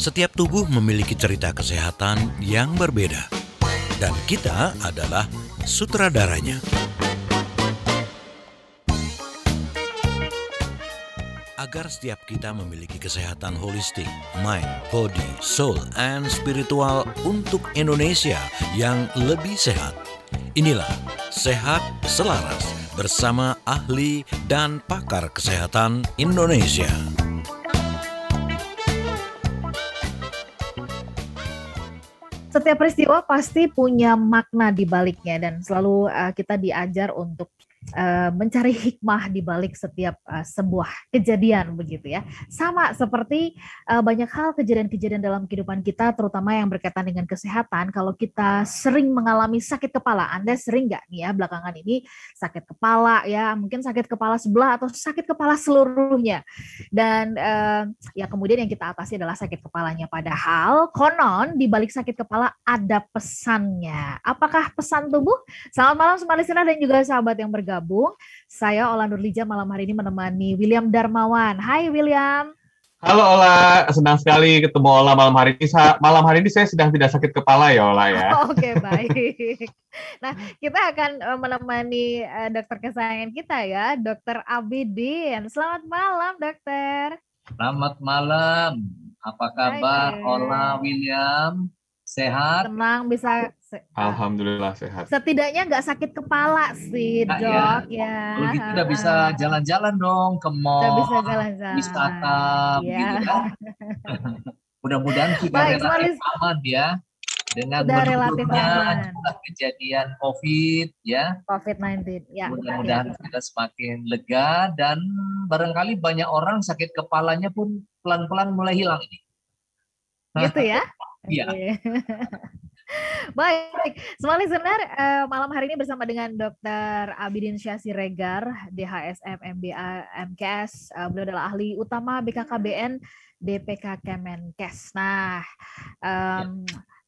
Setiap tubuh memiliki cerita kesehatan yang berbeda, dan kita adalah sutradaranya. Agar setiap kita memiliki kesehatan holistik, mind, body, soul, and spiritual untuk Indonesia yang lebih sehat. Inilah Sehat Selaras bersama ahli dan pakar kesehatan Indonesia. Setiap peristiwa pasti punya makna di baliknya dan selalu kita diajar untuk mencari hikmah di balik setiap sebuah kejadian begitu ya. Sama seperti banyak hal kejadian-kejadian dalam kehidupan kita, terutama yang berkaitan dengan kesehatan. Kalau kita sering mengalami sakit kepala, Anda sering nggak nih ya belakangan ini sakit kepala ya, mungkin sakit kepala sebelah atau sakit kepala seluruhnya. Dan ya kemudian yang kita atasi adalah sakit kepalanya. Padahal konon di balik sakit kepala ada pesannya. Apakah pesan tubuh? Selamat malam semua listener dan juga sahabat yang bergabung. Saya Ola Nurlija malam hari ini menemani William Darmawan. Hai William. Halo Ola, senang sekali ketemu Ola malam hari ini. Malam hari ini saya sedang tidak sakit kepala ya Ola ya. Oke, baik. Nah, kita akan menemani dokter kesayangan kita ya, Dokter Abidin. Selamat malam, dokter. Selamat malam. Apa kabar Ola, William? Sehat? Senang bisa. Alhamdulillah sehat. Setidaknya nggak sakit kepala sih, Dok. Ya. Kalau gitu udah bisa jalan-jalan dong ke mall, udah bisa jalan-jalan. wisata, ya. gitu kan? Mudah-mudahan kita relatif aman ya. Dengan menurunnya jumlah kejadian COVID ya. COVID-19 ya. Mudah-mudahan kita semakin lega dan barangkali banyak orang sakit kepalanya pun pelan-pelan mulai hilang ini. Gitu ya? Iya. Baik, semua listener, malam hari ini bersama dengan Dr. Abidin Syah Siregar, DHSM, MBA, MKS. Beliau adalah ahli utama BKKBN DPK Kemenkes. Nah,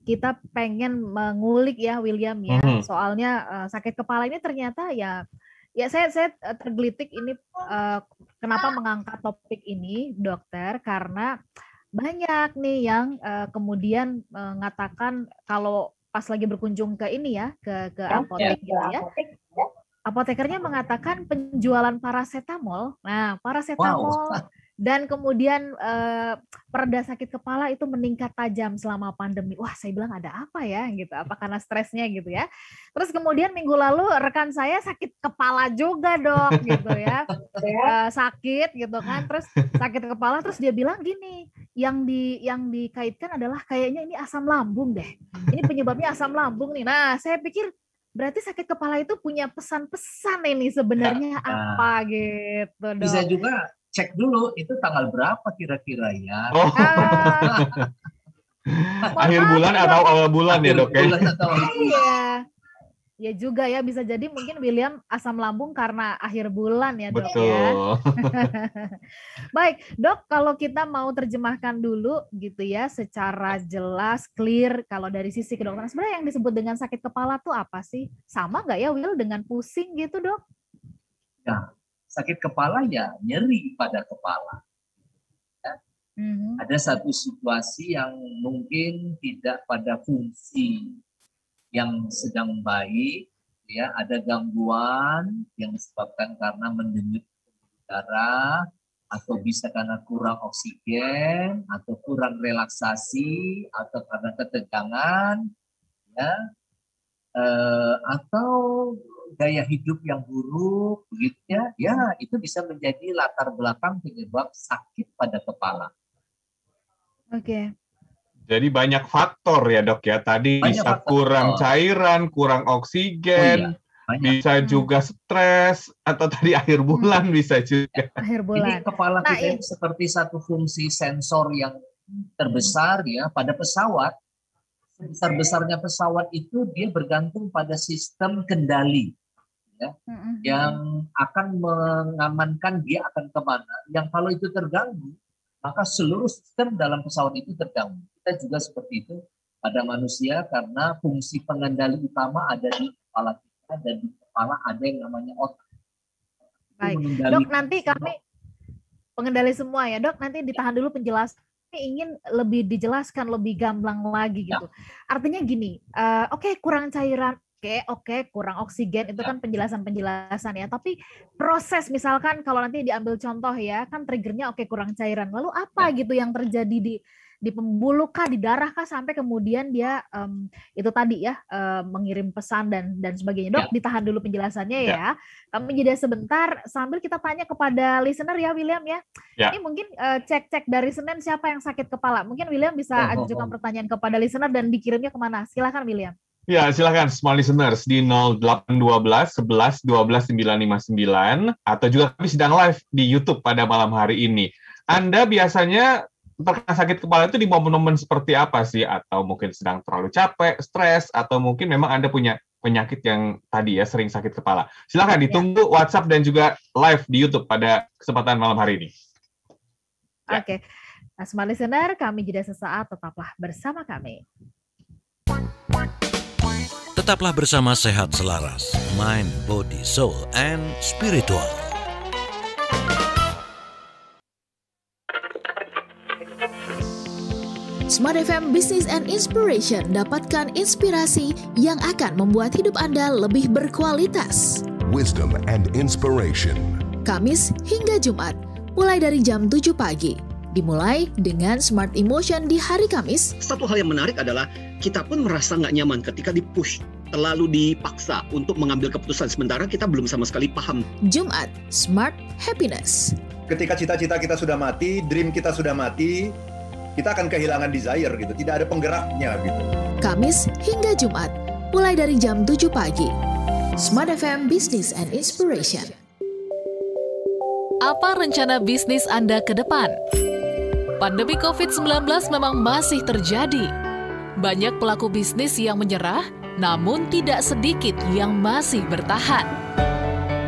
kita pengen mengulik ya William ya, soalnya sakit kepala ini ternyata ya saya tergelitik ini kenapa mengangkat topik ini dokter, karena banyak nih yang kemudian mengatakan kalau pas lagi berkunjung ke ini ya, ke apotek gitu ya. Apotekernya mengatakan penjualan paracetamol. Nah, paracetamol dan kemudian pereda sakit kepala itu meningkat tajam selama pandemi. Wah, saya bilang ada apa ya gitu. Apa karena stresnya gitu ya. Terus kemudian minggu lalu rekan saya sakit kepala juga, Dok, gitu ya. Sakit gitu kan. Terus sakit kepala terus dia bilang gini, yang dikaitkan adalah kayaknya ini asam lambung deh. Ini penyebabnya asam lambung nih. Nah, saya pikir berarti sakit kepala itu punya pesan-pesan ini sebenarnya apa gitu, Dok. Bisa juga cek dulu itu tanggal berapa kira-kira ya. Akhir bulan atau awal bulan ya, Dok? Iya. Ya juga ya, bisa jadi mungkin William asam lambung karena akhir bulan ya, Dok. Betul. Ya. Baik, Dok, kalau kita mau terjemahkan dulu gitu ya secara jelas, clear, kalau dari sisi kedokteran sebenarnya yang disebut dengan sakit kepala tuh apa sih? Sama nggak ya Will dengan pusing gitu, Dok? Ya, sakit kepala ya nyeri pada kepala. Ya. Ada satu situasi yang mungkin tidak pada fungsi yang sedang baik, ya ada gangguan yang disebabkan karena mendenyut udara, atau bisa karena kurang oksigen, atau kurang relaksasi, atau karena ketegangan, ya, atau gaya hidup yang buruk, begitu ya, ya itu bisa menjadi latar belakang penyebab sakit pada kepala. Oke. Jadi banyak faktor ya, Dok ya. Tadi bisa kurang cairan, kurang oksigen, bisa juga stres, atau tadi akhir bulan bisa juga. Akhir bulan. Ini kepala kita seperti satu fungsi sensor yang terbesar ya pada pesawat. Sebesar-besarnya pesawat itu dia bergantung pada sistem kendali ya, yang akan mengamankan dia akan kemana. Yang kalau itu terganggu, maka seluruh sistem dalam pesawat itu terganggu. Kita juga seperti itu pada manusia karena fungsi pengendali utama ada di kepala kita dan di kepala ada yang namanya otak. Baik, Dok, nanti kami pengendali semua ya, Dok. Nanti ditahan dulu penjelasan ingin lebih dijelaskan, lebih gamblang lagi gitu. Artinya gini, oke, kurang cairan, oke, kurang oksigen, itu kan penjelasan ya. Tapi proses misalkan kalau nanti diambil contoh ya, kan triggernya oke kurang cairan. Lalu apa gitu yang terjadi di pembuluh kah, di darah kah, sampai kemudian dia itu tadi ya mengirim pesan dan sebagainya. Dok, ditahan dulu penjelasannya ya. Kami jeda sebentar sambil kita tanya kepada listener ya, William ya. Ini mungkin cek dari Senin siapa yang sakit kepala. Mungkin William bisa ajukan pertanyaan kepada listener dan dikirimnya kemana. Silakan William. Ya, silakan small listeners di 0812 11 12 959 atau juga kami sedang live di YouTube pada malam hari ini. Anda biasanya terkena sakit kepala itu di momen-momen seperti apa sih? Atau mungkin sedang terlalu capek, stres, atau mungkin memang Anda punya penyakit yang tadi ya sering sakit kepala. Silakan ditunggu WhatsApp dan juga live di YouTube pada kesempatan malam hari ini. Oke. Nah, small listener, kami jeda sesaat, tetaplah bersama kami. Tetaplah bersama Sehat Selaras, Mind, Body, Soul, and Spiritual. Smart FM Business and Inspiration, dapatkan inspirasi yang akan membuat hidup Anda lebih berkualitas. Wisdom and Inspiration. Kamis hingga Jumat, mulai dari jam 7 pagi. Dimulai dengan Smart Emotion di hari Kamis. Satu hal yang menarik adalah kita pun merasa nggak nyaman ketika di-push, terlalu dipaksa untuk mengambil keputusan, sementara kita belum sama sekali paham. Jumat, Smart Happiness. Ketika cita-cita kita sudah mati, dream kita sudah mati, kita akan kehilangan desire gitu, tidak ada penggeraknya gitu. Kamis hingga Jumat, mulai dari jam 7 pagi. Smart FM Business and Inspiration. Apa rencana bisnis Anda ke depan? Pandemi COVID-19 memang masih terjadi. Banyak pelaku bisnis yang menyerah, namun tidak sedikit yang masih bertahan.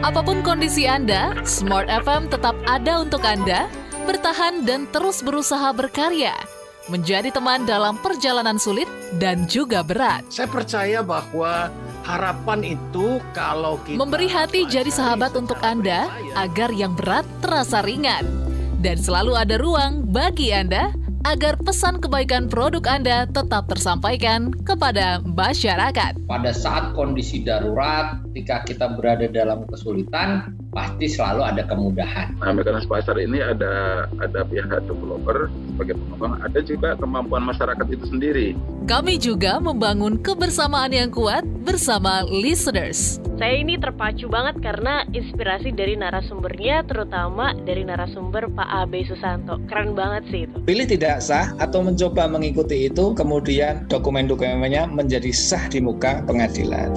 Apapun kondisi Anda, Smart FM tetap ada untuk Anda, bertahan dan terus berusaha berkarya, menjadi teman dalam perjalanan sulit dan juga berat. Saya percaya bahwa harapan itu kalau kita memberi hati jadi sahabat untuk Anda agar yang berat terasa ringan. Dan selalu ada ruang bagi Anda agar pesan kebaikan produk Anda tetap tersampaikan kepada masyarakat. Pada saat kondisi darurat, ketika kita berada dalam kesulitan, pasti selalu ada kemudahan. Nah, mekanisme pasar ini ada pihak developer sebagai pengembang, ada juga kemampuan masyarakat itu sendiri. Kami juga membangun kebersamaan yang kuat bersama listeners. Saya ini terpacu banget karena inspirasi dari narasumbernya, terutama dari narasumber Pak Abe Susanto. Keren banget sih itu. Pilih tidak sah atau mencoba mengikuti itu, kemudian dokumen-dokumennya menjadi sah di muka pengadilan.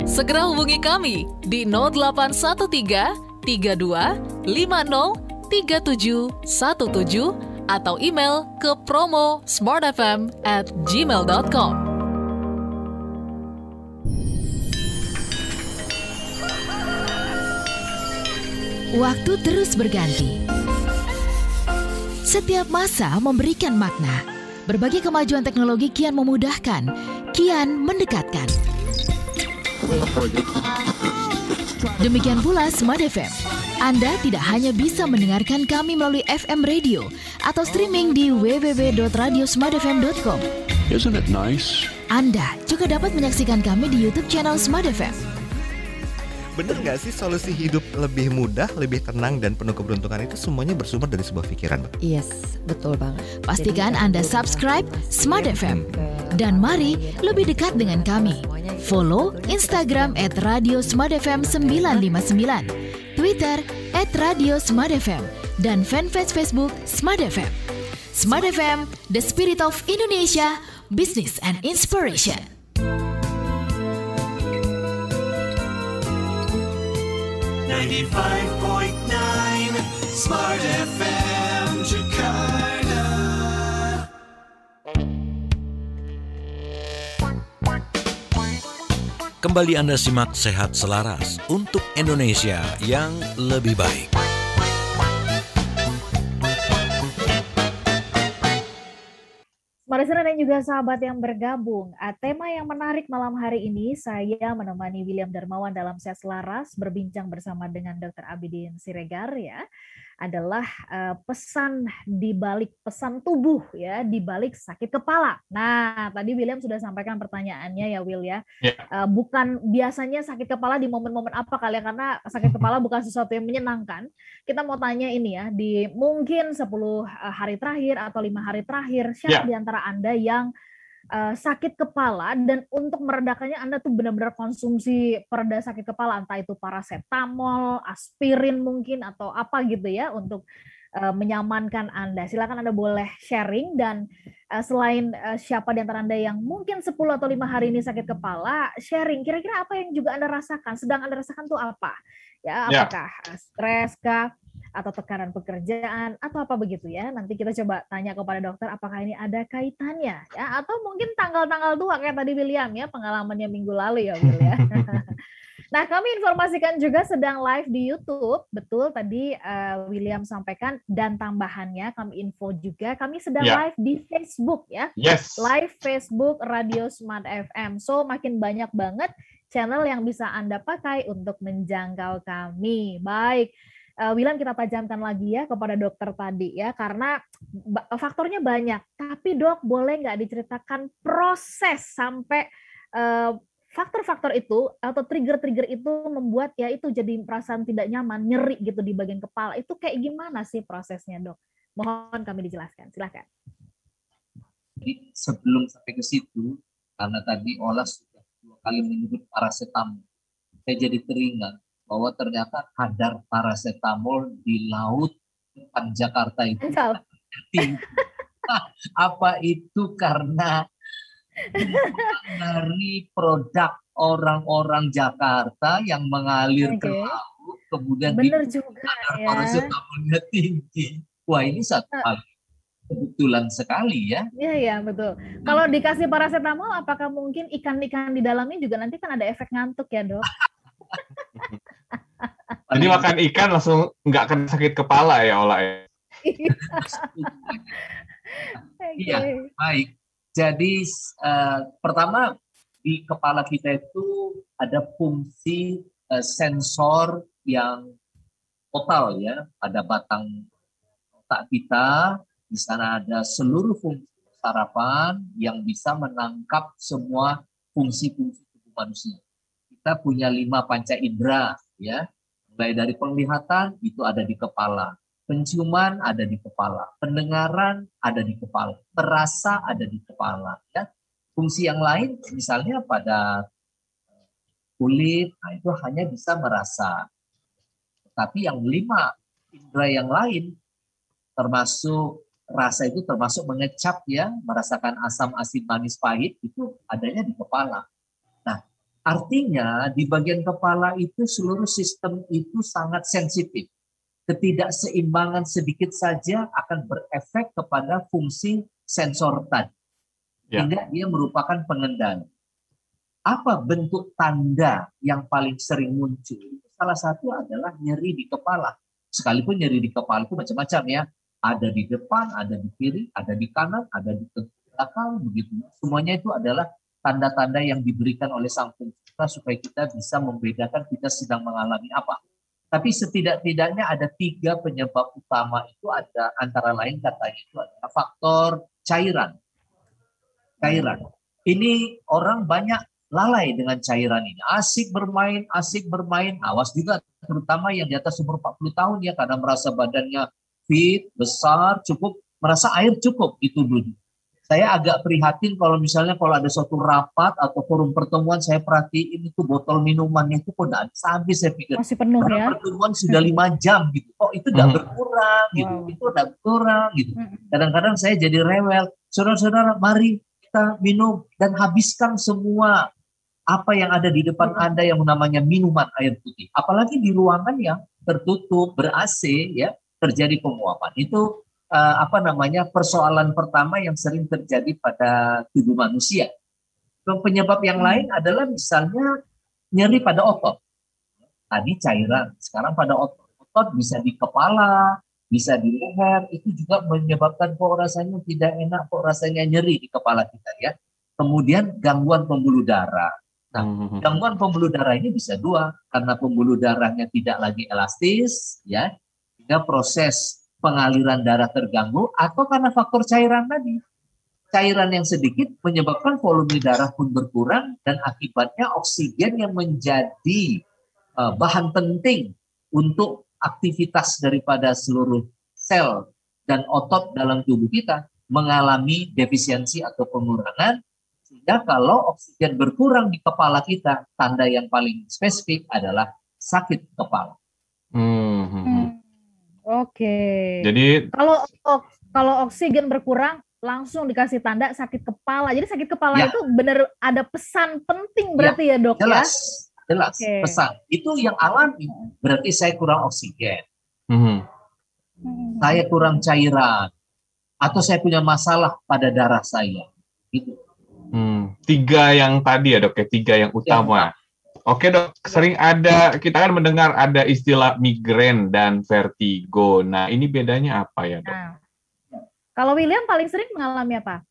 Segera hubungi kami di 0813 32 50 3717 atau email ke promo@smartfm@gmail.com. Waktu terus berganti. Setiap masa memberikan makna. Berbagai kemajuan teknologi kian memudahkan, kian mendekatkan. Demikian pula Smart FM. Anda tidak hanya bisa mendengarkan kami melalui FM radio atau streaming di www.radiosmartfm.com. Isn't it nice? Anda juga dapat menyaksikan kami di YouTube channel Smart FM. Bener nggak sih solusi hidup lebih mudah, lebih tenang, dan penuh keberuntungan itu semuanya bersumber dari sebuah pikiran? Yes, betul banget. Pastikan Anda subscribe Smart FM. Dan mari lebih dekat dengan kami. Follow Instagram @radiosmartfm959, Twitter @radiosmartfm, dan fanpage Facebook Smart FM. Smart FM, the spirit of Indonesia, business and inspiration. Smart FM Jakarta. Kembali Anda simak Sehat Selaras untuk Indonesia yang lebih baik. Listener dan juga sahabat yang bergabung, tema yang menarik malam hari ini, saya menemani William Darmawan dalam Sehat Selaras berbincang bersama dengan Dr. Abidin Siregar ya. adalah pesan di balik pesan tubuh ya, di balik sakit kepala. Nah, tadi William sudah sampaikan pertanyaannya ya Will ya. Bukan biasanya sakit kepala di momen-momen apa kali ya, karena sakit kepala bukan sesuatu yang menyenangkan. Kita mau tanya ini ya, di mungkin 10 hari terakhir atau 5 hari terakhir, siapa di antara Anda yang sakit kepala dan untuk meredakannya Anda tuh benar-benar konsumsi pereda sakit kepala, entah itu paracetamol, aspirin mungkin atau apa gitu ya untuk menyamankan Anda. Silakan Anda boleh sharing, dan selain siapa di antara Anda yang mungkin 10 atau 5 hari ini sakit kepala, sharing kira-kira apa yang juga Anda rasakan, sedang Anda rasakan tuh apa? Ya, apakah stres kah? Atau tekanan pekerjaan atau apa begitu ya. Nanti kita coba tanya kepada dokter apakah ini ada kaitannya ya, atau mungkin tanggal-tanggal tua kayak tadi William ya, pengalamannya minggu lalu ya Will ya. Nah, kami informasikan juga sedang live di YouTube, betul tadi William sampaikan, dan tambahannya kami info juga kami sedang live di Facebook ya. Live Facebook Radio Smart FM. So makin banyak banget channel yang bisa Anda pakai untuk menjangkau kami. Baik. William, kita tajamkan lagi ya kepada dokter tadi ya, karena faktornya banyak. Tapi dok, boleh nggak diceritakan proses sampai faktor-faktor itu atau trigger-trigger itu membuat ya itu jadi perasaan tidak nyaman, nyeri gitu di bagian kepala. Itu kayak gimana sih prosesnya dok? Mohon kami dijelaskan. Silakan. Jadi sebelum sampai ke situ, karena tadi Ola sudah 2 kali menyebut paracetamol, saya jadi teringat bahwa ternyata kadar paracetamol di laut depan Jakarta itu tinggi. Apa itu karena dari produk orang-orang Jakarta yang mengalir ke laut, kemudian kadar paracetamolnya tinggi. Wah, ini satu hal kebetulan sekali ya. Iya betul. Kalau dikasih paracetamol, apakah mungkin ikan-ikan di dalamnya juga nanti kan ada efek ngantuk ya dok? Jadi makan ikan langsung nggak kena sakit kepala ya Ola ya? Iya, baik. Jadi pertama di kepala kita itu ada fungsi sensor yang total ya. Ada batang otak kita, di sana ada seluruh fungsi sarapan yang bisa menangkap semua fungsi-fungsi tubuh manusia. Kita punya 5 panca indera ya. Mulai dari penglihatan itu ada di kepala, penciuman ada di kepala, pendengaran ada di kepala, perasa ada di kepala. Ya. Fungsi yang lain misalnya pada kulit, nah itu hanya bisa merasa. Tapi yang 5 indera yang lain, termasuk rasa itu termasuk mengecap ya, merasakan asam, asin, manis, pahit, itu adanya di kepala. Nah, artinya di bagian kepala itu seluruh sistem itu sangat sensitif. Ketidakseimbangan sedikit saja akan berefek kepada fungsi sensor tadi. Sehingga dia merupakan pengendali. Apa bentuk tanda yang paling sering muncul? Salah satu adalah nyeri di kepala. Sekalipun nyeri di kepala itu macam-macam ya. Ada di depan, ada di kiri, ada di kanan, ada di belakang, begitu. Semuanya itu adalah tanda-tanda yang diberikan oleh sang pencipta supaya kita bisa membedakan kita sedang mengalami apa. Tapi setidak-tidaknya ada 3 penyebab utama itu, ada antara lain katanya itu adalah faktor cairan. Ini orang banyak lalai dengan cairan ini. Asik bermain, awas juga terutama yang di atas umur 40 tahun ya, karena merasa badannya fit, besar, cukup, merasa air cukup itu dulu. Saya agak prihatin kalau misalnya kalau ada suatu rapat atau forum pertemuan, saya perhatiin itu botol minumannya itu kok tidak habis, saya pikir. Masih penuh ya. Pertemuan sudah 5 jam gitu. Kok itu tidak berkurang gitu. Itu udah berkurang gitu. Kadang-kadang saya jadi rewel. Saudara-saudara, mari kita minum dan habiskan semua apa yang ada di depan Anda yang namanya minuman air putih. Apalagi di ruangan yang tertutup, ber-AC ya, terjadi penguapan. Itu persoalan pertama yang sering terjadi pada tubuh manusia. Penyebab yang lain adalah misalnya nyeri pada otot. Tadi cairan, sekarang pada otot. Otot bisa di kepala, bisa di leher, itu juga menyebabkan kok rasanya tidak enak, kok rasanya nyeri di kepala kita ya. Kemudian gangguan pembuluh darah. Nah, gangguan pembuluh darah ini bisa 2, karena pembuluh darahnya tidak lagi elastis ya. sehingga proses pengaliran darah terganggu, atau karena faktor cairan tadi. Cairan yang sedikit menyebabkan volume darah pun berkurang, dan akibatnya oksigen yang menjadi bahan penting untuk aktivitas daripada seluruh sel dan otot dalam tubuh kita mengalami defisiensi atau pengurangan, sehingga kalau oksigen berkurang di kepala kita, tanda yang paling spesifik adalah sakit kepala. Oke. Jadi kalau oksigen berkurang langsung dikasih tanda sakit kepala. Jadi sakit kepala Ya. itu benar ada pesan penting berarti ya, Dok, jelas, ya? jelas Oke. pesan. Itu yang alami. Berarti saya kurang oksigen, saya kurang cairan, atau saya punya masalah pada darah saya. Gitu. 3 yang tadi ya, Dok, ya, 3 yang utama. Oke, Dok, sering kita kan mendengar ada istilah migrain dan vertigo. Nah, ini bedanya apa ya, Dok? Nah, kalau William paling sering mengalami apa?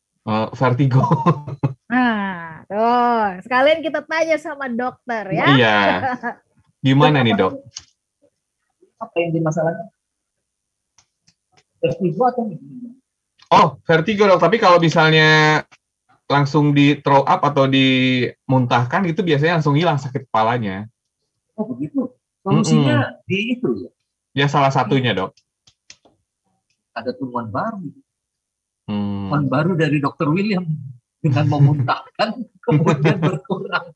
Vertigo. Nah, tuh, sekalian kita tanya sama dokter ya. Iya. Gimana nih, Dok? Apa yang dimasalahkan? Vertigo atau migrain? Oh, vertigo, Dok. Tapi kalau misalnya langsung di throw up atau dimuntahkan, itu biasanya langsung hilang sakit kepalanya. Oh, begitu. Solusinya di itu ya? Ya, salah satunya, Dok. Ada temuan baru. Temuan baru dari Dr. William dengan memuntahkan kemudian berkurang.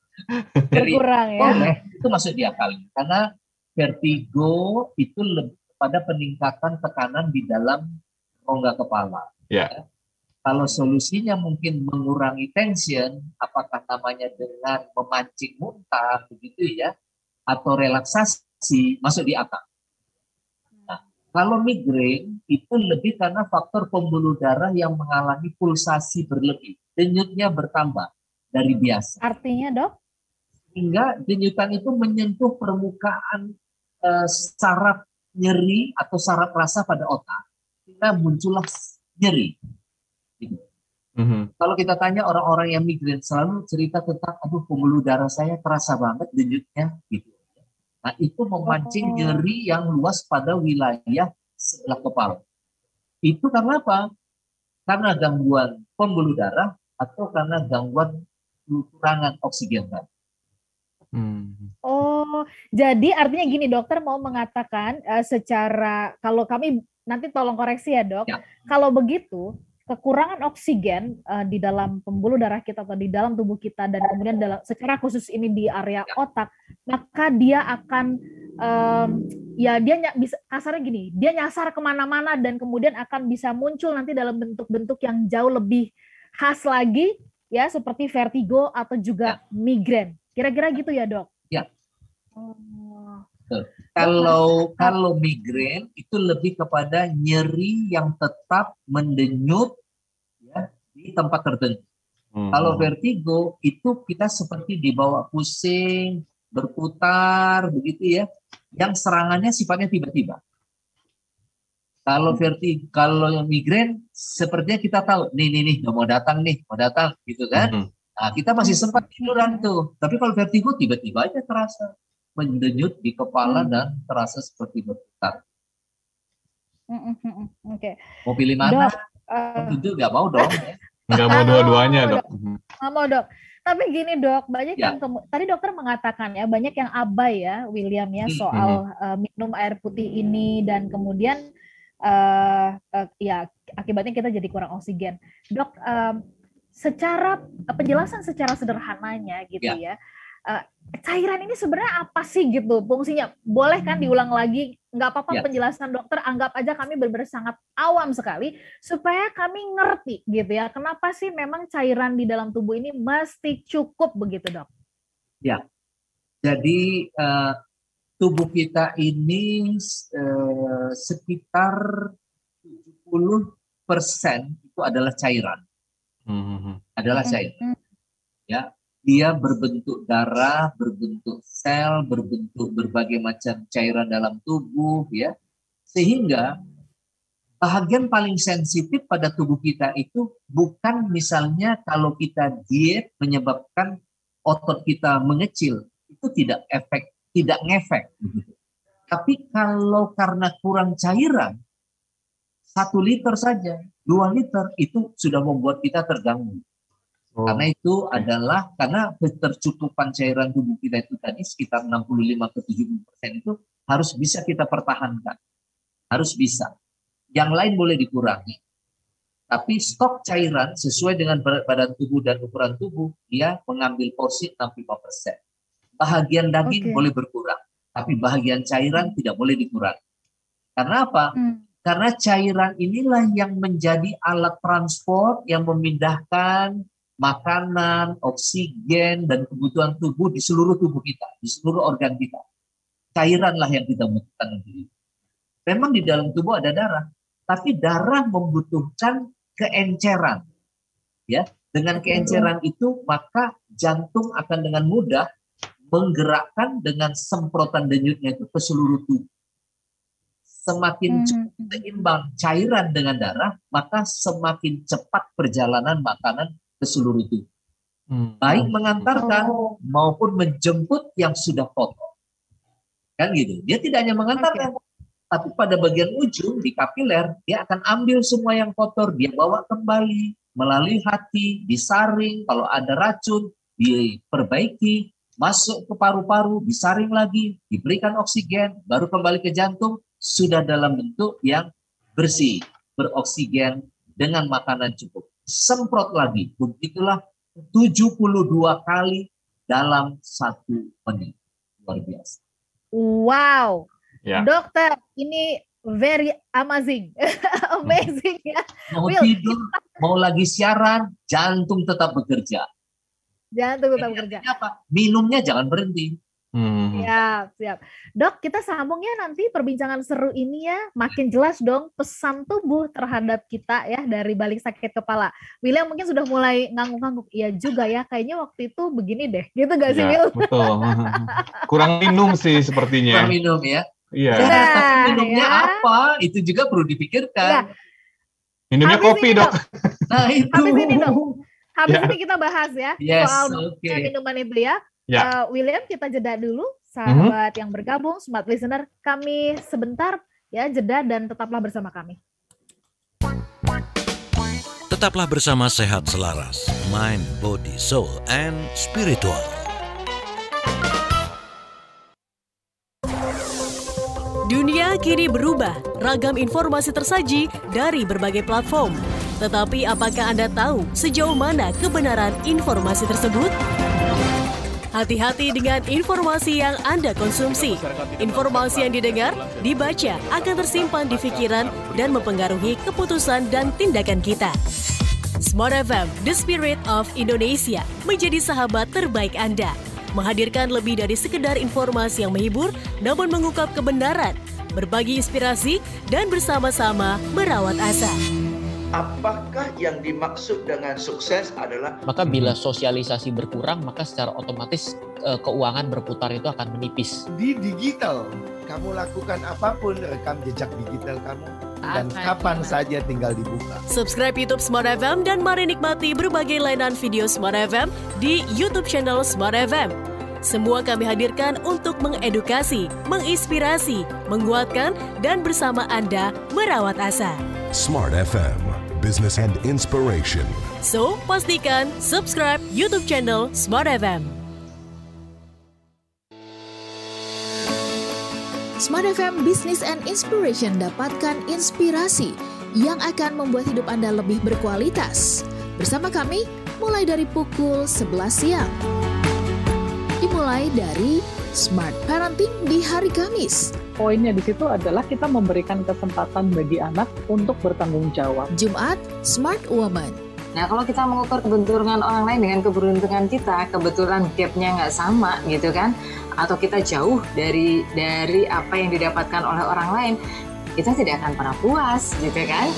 Berkurang ya. Boleh, itu masuk diakali. Karena vertigo itu lebih pada peningkatan tekanan di dalam rongga kepala. Ya. Kalau solusinya mungkin mengurangi tension, apakah namanya dengan memancing muntah, begitu ya, atau relaksasi, masuk di akal. Nah, kalau migrain itu lebih karena faktor pembuluh darah yang mengalami pulsasi berlebih, denyutnya bertambah dari biasa. Artinya, Dok? Hingga denyutan itu menyentuh permukaan saraf nyeri atau saraf rasa pada otak, kita muncullah nyeri. Kalau kita tanya orang-orang yang migrain selalu cerita tentang, aduh pembuluh darah saya terasa banget denyutnya, gitu. Nah itu memancing nyeri yang luas pada wilayah sebelah kepala. Itu karena apa? Karena gangguan pembuluh darah atau karena gangguan kekurangan oksigen. Oh, jadi artinya gini, dokter mau mengatakan secara, kalau kami nanti tolong koreksi ya, Dok. Ya. Kalau begitu, kekurangan oksigen di dalam pembuluh darah kita atau di dalam tubuh kita, dan kemudian secara khusus ini di area otak, maka dia akan dia bisa kasarnya gini, dia nyasar kemana-mana dan kemudian akan bisa muncul nanti dalam bentuk-bentuk yang jauh lebih khas lagi ya, seperti vertigo atau juga migrain. Kira-kira gitu ya, Dok? Ya. Kalau migrain itu lebih kepada nyeri yang tetap mendenyut ya, di tempat tertentu. Kalau vertigo itu kita seperti dibawa pusing, berputar begitu ya, yang serangannya sifatnya tiba-tiba. Kalau kalau yang migrain sepertinya kita tahu, nih udah mau datang gitu kan. Nah, kita masih sempat tiduran tuh. Tapi kalau vertigo tiba-tiba aja terasa mendenyut di kepala dan terasa seperti berputar. Oke. Mau pilih mana? Tentu nggak mau dong. Nggak mau dua-duanya, Dok. Nggak mau, Dok. Tapi gini, Dok, banyak Ya. yang tadi dokter mengatakan ya, banyak yang abai ya, William ya, soal minum air putih ini, dan kemudian ya akibatnya kita jadi kurang oksigen. Dok, secara penjelasan secara sederhananya gitu ya, cairan ini sebenarnya apa sih gitu fungsinya? Boleh kan diulang lagi? Nggak apa-apa penjelasan dokter, anggap aja kami benar-benar sangat awam sekali supaya kami ngerti gitu ya. Kenapa sih memang cairan di dalam tubuh ini mesti cukup begitu, Dok? Ya. Jadi tubuh kita ini sekitar 70% itu adalah cairan. Adalah cairan. Ya, dia berbentuk darah, berbentuk sel, berbentuk berbagai macam cairan dalam tubuh ya. Sehingga bahagian paling sensitif pada tubuh kita itu bukan misalnya kalau kita diet menyebabkan otot kita mengecil, itu tidak ngefek. Tapi kalau karena kurang cairan, 1 liter saja, 2 liter itu sudah membuat kita terganggu. Karena itu adalah karena ketercukupan cairan tubuh kita itu tadi sekitar 65-70% itu harus bisa kita pertahankan. Harus bisa. Yang lain boleh dikurangi. Tapi stok cairan sesuai dengan berat badan tubuh dan ukuran tubuh, dia mengambil porsi 65%. Bahagian daging boleh berkurang, tapi bahagian cairan tidak boleh dikurangi. Karena apa? Karena cairan inilah yang menjadi alat transport yang memindahkan makanan, oksigen, dan kebutuhan tubuh di seluruh tubuh kita, di seluruh organ kita. Cairanlah yang kita butuhkan untuk itu. Memang di dalam tubuh ada darah, tapi darah membutuhkan keenceran. Ya, dengan keenceran itu maka jantung akan dengan mudah menggerakkan dengan semprotan denyutnya itu ke seluruh tubuh. Semakin seimbang cairan dengan darah, maka semakin cepat perjalanan makanan ke seluruh tubuh. Baik mengantarkan maupun menjemput yang sudah kotor. Kan gitu. Dia tidak hanya mengantarkan, tapi pada bagian ujung di kapiler, dia akan ambil semua yang kotor, dia bawa kembali melalui hati, disaring, kalau ada racun, diperbaiki, masuk ke paru-paru, disaring lagi, diberikan oksigen, baru kembali ke jantung, sudah dalam bentuk yang bersih, beroksigen dengan makanan cukup. Semprot lagi, begitulah 72 kali dalam 1 menit. Luar biasa. Wow. Ya. Dokter, ini very amazing. Amazing ya. Mau tidur, mau lagi siaran, jantung tetap bekerja. Jantung tetap bekerja. Apa? Minumnya jangan berhenti. Siap. Dok, kita sambung ya nanti perbincangan seru ini ya. Makin jelas dong pesan tubuh terhadap kita ya dari balik sakit kepala. William mungkin sudah mulai ngangguk-ngangguk. Iya juga ya, kayaknya waktu itu begini deh. Gitu gak sih, Will? Betul. Kurang minum sih sepertinya. Kurang minum ya. Iya. Tapi minumnya apa? Itu juga perlu dipikirkan. Minumnya kopi, Dok. Nah, itu. Habis ini, Dok. Habis ini kita bahas ya soal minuman itu ya. William, kita jeda dulu, sahabat yang bergabung, smart listener, kami sebentar ya jeda dan tetaplah bersama kami. Tetaplah bersama Sehat Selaras, Mind, Body, Soul, and Spiritual. Dunia kini berubah, ragam informasi tersaji dari berbagai platform. Tetapi apakah Anda tahu sejauh mana kebenaran informasi tersebut? Hati-hati dengan informasi yang Anda konsumsi. Informasi yang didengar, dibaca akan tersimpan di pikiran dan mempengaruhi keputusan dan tindakan kita. Smart FM, The Spirit of Indonesia, menjadi sahabat terbaik Anda. Menghadirkan lebih dari sekedar informasi yang menghibur, namun mengungkap kebenaran, berbagi inspirasi, dan bersama-sama merawat asa. Apakah yang dimaksud dengan sukses adalah maka bila sosialisasi berkurang, maka secara otomatis keuangan berputar itu akan menipis. Di digital, kamu lakukan apapun rekam jejak digital kamu dan kapan saja tinggal dibuka. Subscribe YouTube Smart FM dan mari nikmati berbagai layanan video Smart FM di YouTube channel Smart FM. Semua kami hadirkan untuk mengedukasi, menginspirasi, menguatkan, dan bersama Anda merawat asa. Smart FM, Business and Inspiration. So, pastikan subscribe YouTube channel Smart FM. Smart FM Business and Inspiration, dapatkan inspirasi yang akan membuat hidup Anda lebih berkualitas. Bersama kami mulai dari pukul 11 siang. Dimulai dari Smart Parenting di hari Kamis. Poinnya di situ adalah kita memberikan kesempatan bagi anak untuk bertanggung jawab. Jumat, Smart Woman. Nah, kalau kita mengukur keberuntungan orang lain dengan keberuntungan kita, kebetulan gap-nya nggak sama gitu kan, atau kita jauh dari apa yang didapatkan oleh orang lain, kita tidak akan pernah puas gitu kan.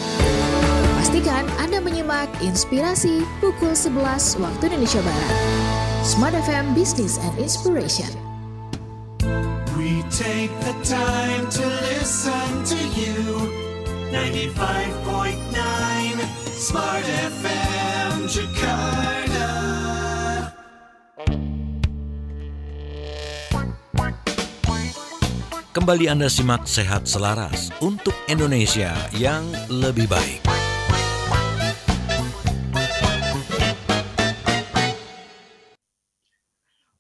Pastikan Anda menyimak Inspirasi pukul 11 waktu Indonesia Barat. Smart FM Business and Inspiration. We take the time to listen to you. 95.9 Smart FM Jakarta. Kembali Anda simak Sehat Selaras untuk Indonesia yang lebih baik.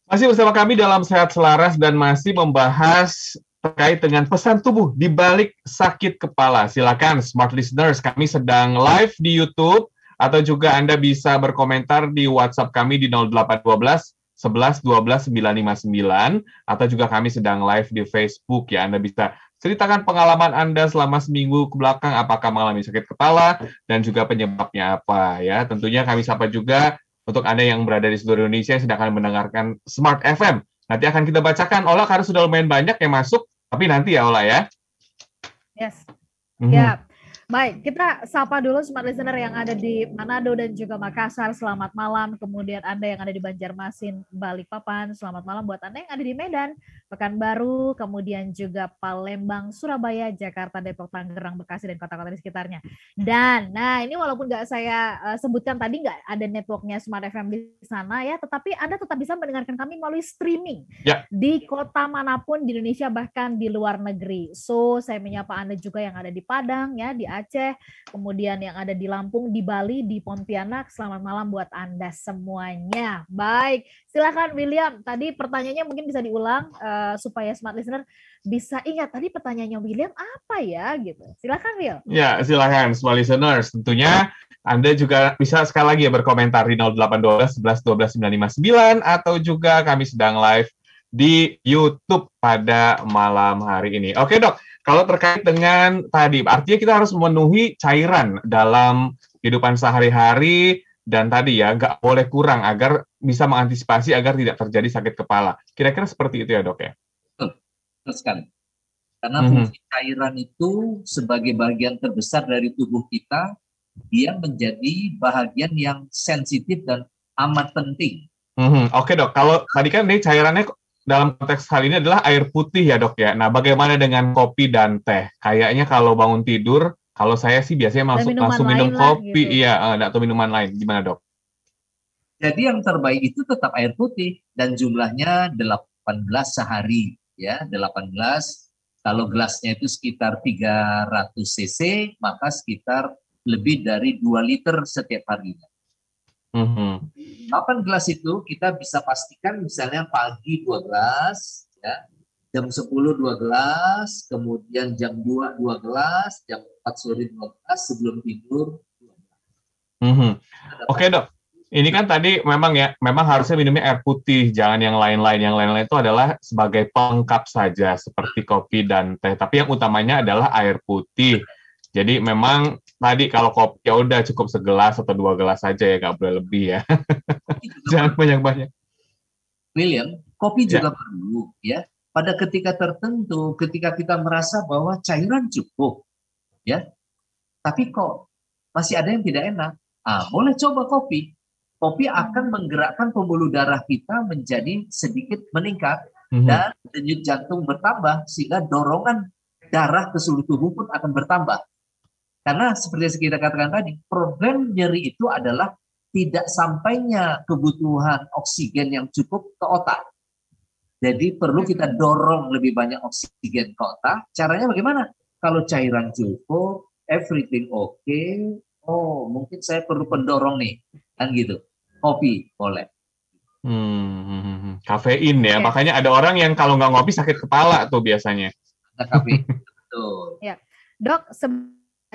Masih bersama kami dalam Sehat Selaras dan masih membahas terkait dengan pesan tubuh di balik sakit kepala. Silakan smart listeners, kami sedang live di YouTube atau juga Anda bisa berkomentar di WhatsApp kami di 0812 11 12 959 atau juga kami sedang live di Facebook ya. Anda bisa ceritakan pengalaman Anda selama seminggu ke belakang, apakah mengalami sakit kepala dan juga penyebabnya apa ya. Tentunya kami sapa juga untuk Anda yang berada di seluruh Indonesia yang sedang mendengarkan Smart FM. Nanti akan kita bacakan, Ola, karena sudah lumayan banyak yang masuk, tapi nanti ya, Ola, ya. Yes. Ya. Baik, kita sapa dulu smart listener yang ada di Manado dan juga Makassar. Selamat malam. Kemudian Anda yang ada di Banjarmasin, Balikpapan. Selamat malam buat Anda yang ada di Medan, Pekanbaru, kemudian juga Palembang, Surabaya, Jakarta, Depok, Tangerang, Bekasi, dan kota-kota di sekitarnya. Dan, nah ini walaupun nggak saya sebutkan tadi nggak ada networknya Smart FM di sana ya, tetapi Anda tetap bisa mendengarkan kami melalui streaming di kota manapun di Indonesia, bahkan di luar negeri. So, saya menyapa Anda juga yang ada di Padang, ya, di Aceh, kemudian yang ada di Lampung, di Bali, di Pontianak. Selamat malam buat Anda semuanya. Baik, silakan William. Tadi pertanyaannya mungkin bisa diulang supaya smart listener bisa ingat tadi pertanyaannya William apa ya gitu. Silakan Will. Ya, silakan smart listeners. Tentunya Anda juga bisa sekali lagi ya berkomentar di 0812 11 12 959 atau juga kami sedang live di YouTube pada malam hari ini. Oke, Dok. Kalau terkait dengan tadi, artinya kita harus memenuhi cairan dalam kehidupan sehari-hari dan tadi ya, nggak boleh kurang agar bisa mengantisipasi agar tidak terjadi sakit kepala. Kira-kira seperti itu ya, Dok ya? Betul sekali. Karena fungsi cairan itu sebagai bagian terbesar dari tubuh kita, dia menjadi bahagian yang sensitif dan amat penting. Oke, Dok. Kalau tadi kan ini cairannya dalam konteks hal ini adalah air putih ya, Dok ya. Nah, bagaimana dengan kopi dan teh? Kayaknya kalau bangun tidur, kalau saya sih biasanya langsung minum kopi, gitu. Iya, atau minuman lain. Gimana, Dok? Jadi yang terbaik itu tetap air putih dan jumlahnya 18 sehari, ya, 18. Kalau gelasnya itu sekitar 300 cc, maka sekitar lebih dari 2 liter setiap harinya. 8 gelas itu kita bisa pastikan misalnya pagi 2 gelas, ya, jam 10 2 gelas, kemudian jam 2 2 gelas, jam 4 sore 2 gelas, sebelum tidur 2 gelas. Oke, Dok. Ini kan tadi memang harusnya minumnya air putih, jangan yang lain-lain. Yang lain-lain itu adalah sebagai pelengkap saja seperti kopi dan teh. Tapi yang utamanya adalah air putih. Jadi memang tadi kalau kopi ya udah cukup segelas atau 2 gelas saja ya, nggak boleh lebih ya. Jangan banyak-banyak. William, kopi juga perlu ya. Pada ketika tertentu, ketika kita merasa bahwa cairan cukup, ya, tapi kok masih ada yang tidak enak, boleh coba kopi. Kopi akan menggerakkan pembuluh darah kita menjadi sedikit meningkat dan denyut jantung bertambah sehingga dorongan darah ke seluruh tubuh pun akan bertambah. Karena seperti yang kita katakan tadi, problem nyeri itu adalah tidak sampainya kebutuhan oksigen yang cukup ke otak. Jadi perlu kita dorong lebih banyak oksigen ke otak. Caranya bagaimana? Kalau cairan cukup, everything okay, mungkin saya perlu pendorong nih, kan gitu. Kopi boleh. Kafein ya, makanya ada orang yang kalau nggak ngopi sakit kepala tuh biasanya. Ada kafein, betul. Ya, Dok,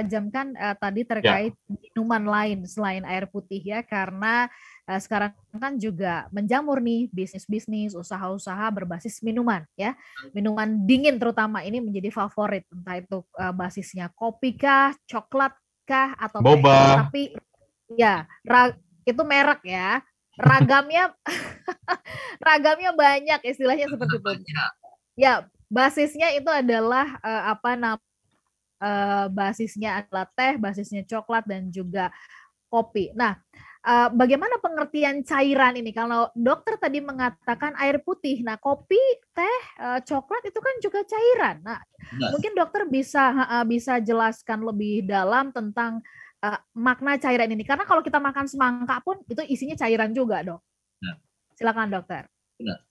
jam kan tadi terkait minuman lain selain air putih ya, karena sekarang kan juga menjamur nih bisnis-bisnis, usaha-usaha berbasis minuman ya. Minuman dingin terutama ini menjadi favorit, entah itu basisnya kopi kah, coklat kah, atau boba. Tapi ya itu merek ya. Ragamnya ragamnya banyak, istilahnya seperti itu. Ya, basisnya itu adalah basisnya adalah teh, basisnya coklat dan juga kopi. Nah, bagaimana pengertian cairan ini? Kalau dokter tadi mengatakan air putih, nah kopi, teh, coklat itu kan juga cairan. Nah, mungkin dokter bisa jelaskan lebih dalam tentang makna cairan ini. Karena kalau kita makan semangka pun itu isinya cairan juga, Dok. Silakan dokter. Benar.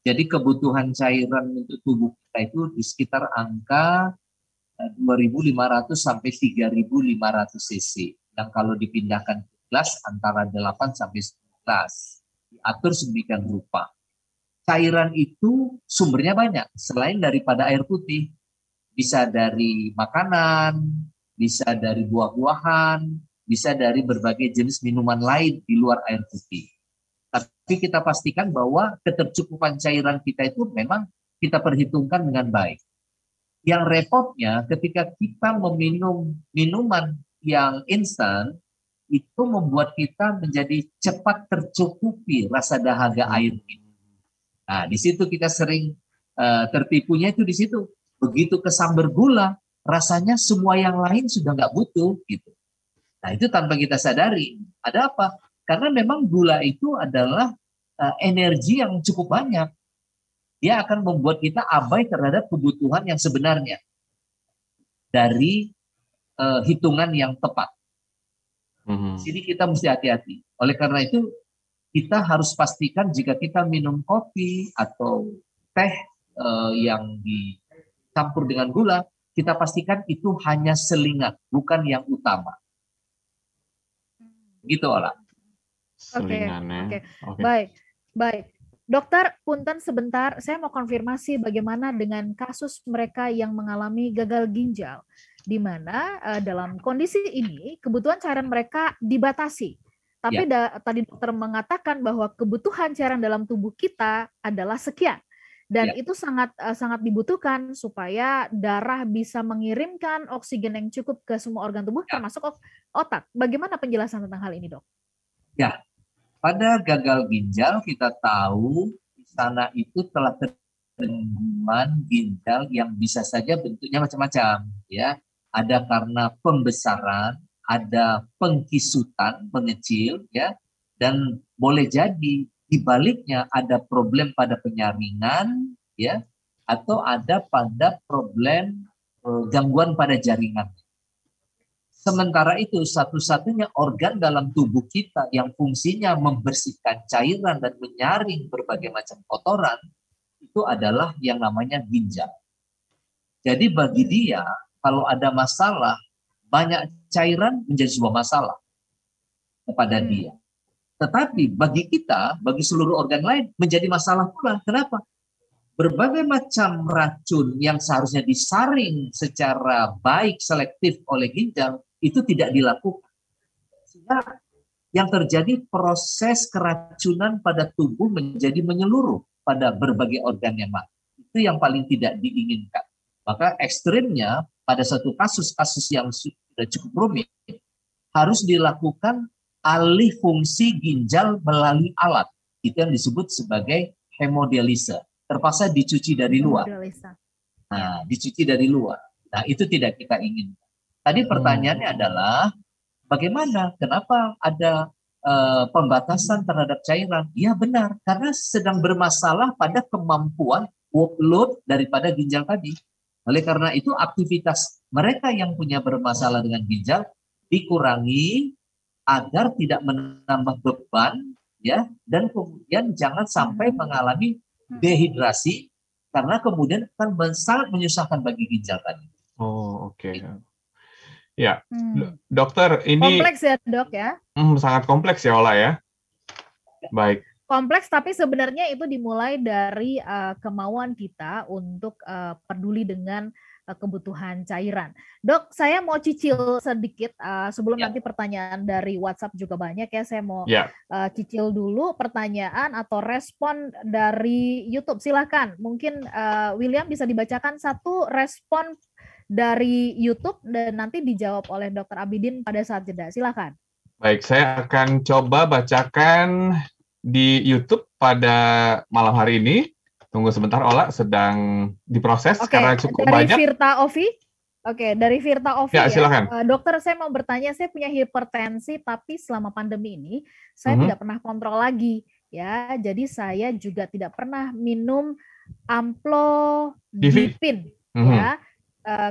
Jadi kebutuhan cairan untuk tubuh kita itu di sekitar angka 2.500 sampai 3.500 cc. Yang kalau dipindahkan ke gelas antara 8 sampai 10 gelas. Diatur sedemikian rupa. Cairan itu sumbernya banyak, selain daripada air putih. Bisa dari makanan, bisa dari buah-buahan, bisa dari berbagai jenis minuman lain di luar air putih. Tapi kita pastikan bahwa ketercukupan cairan kita itu memang kita perhitungkan dengan baik. Yang repotnya ketika kita meminum minuman yang instan, itu membuat kita menjadi cepat tercukupi rasa dahaga air itu. Nah, di situ kita sering tertipunya itu di situ. Begitu kesambar gula, rasanya semua yang lain sudah nggak butuh gitu. Nah, itu tanpa kita sadari. Ada apa? Karena memang gula itu adalah energi yang cukup banyak. Dia akan membuat kita abai terhadap kebutuhan yang sebenarnya dari hitungan yang tepat. Sini kita mesti hati-hati. Oleh karena itu, kita harus pastikan jika kita minum kopi atau teh yang dicampur dengan gula, kita pastikan itu hanya selingan, bukan yang utama. Gitu, Ola. Oke. Baik. Dokter, punten sebentar, saya mau konfirmasi bagaimana dengan kasus mereka yang mengalami gagal ginjal, di mana dalam kondisi ini kebutuhan cairan mereka dibatasi. Tapi tadi dokter mengatakan bahwa kebutuhan cairan dalam tubuh kita adalah sekian. Dan itu sangat dibutuhkan supaya darah bisa mengirimkan oksigen yang cukup ke semua organ tubuh, termasuk otak. Bagaimana penjelasan tentang hal ini, Dok? Ya, pada gagal ginjal kita tahu di sana itu telah terjadi gangguan ginjal yang bisa saja bentuknya macam-macam, ya. Ada karena pembesaran, ada pengkisutan, mengecil, ya, dan boleh jadi di baliknya ada problem pada penyaringan, ya, atau ada pada problem gangguan pada jaringan. Sementara itu satu-satunya organ dalam tubuh kita yang fungsinya membersihkan cairan dan menyaring berbagai macam kotoran itu adalah yang namanya ginjal. Jadi bagi dia kalau ada masalah, banyak cairan menjadi sebuah masalah kepada dia. Tetapi bagi kita, bagi seluruh organ lain menjadi masalah pula. Kenapa? Berbagai macam racun yang seharusnya disaring secara baik, selektif oleh ginjal, itu tidak dilakukan. Sehingga yang terjadi proses keracunan pada tubuh menjadi menyeluruh pada berbagai organ yang lain. Itu yang paling tidak diinginkan. Maka ekstrimnya pada satu kasus-kasus yang sudah cukup rumit, harus dilakukan alih fungsi ginjal melalui alat. Itu yang disebut sebagai hemodialisa. Terpaksa dicuci dari luar. Nah, dicuci dari luar. Nah, itu tidak kita inginkan. Tadi pertanyaannya adalah, bagaimana? Kenapa ada pembatasan terhadap cairan? Ya benar, karena sedang bermasalah pada kemampuan workload daripada ginjal tadi. Oleh karena itu, aktivitas mereka yang punya bermasalah dengan ginjal dikurangi, agar tidak menambah beban, ya, dan kemudian jangan sampai mengalami dehidrasi karena kemudian akan sangat menyusahkan bagi ginjal tadi. Oh, oke. Ya, dokter, ini kompleks ya, Dok, ya? Sangat kompleks ya, Ola, ya. Baik. Kompleks, tapi sebenarnya itu dimulai dari kemauan kita untuk peduli dengan kebutuhan cairan. Dok, saya mau cicil sedikit sebelum nanti pertanyaan dari WhatsApp juga banyak ya. Saya mau cicil dulu pertanyaan atau respon dari YouTube. Silakan, mungkin William bisa dibacakan satu respon dari YouTube dan nanti dijawab oleh Dr. Abidin pada saat jeda. Silakan. Baik, saya akan coba bacakan di YouTube pada malam hari ini. Tunggu sebentar, Ola, sedang diproses karena cukup banyak. Dari Virta Ovi. Dari Virta Ovi ya. Silakan. Dokter, saya mau bertanya, saya punya hipertensi tapi selama pandemi ini saya tidak pernah kontrol lagi, ya. Jadi saya juga tidak pernah minum amlodipin, ya.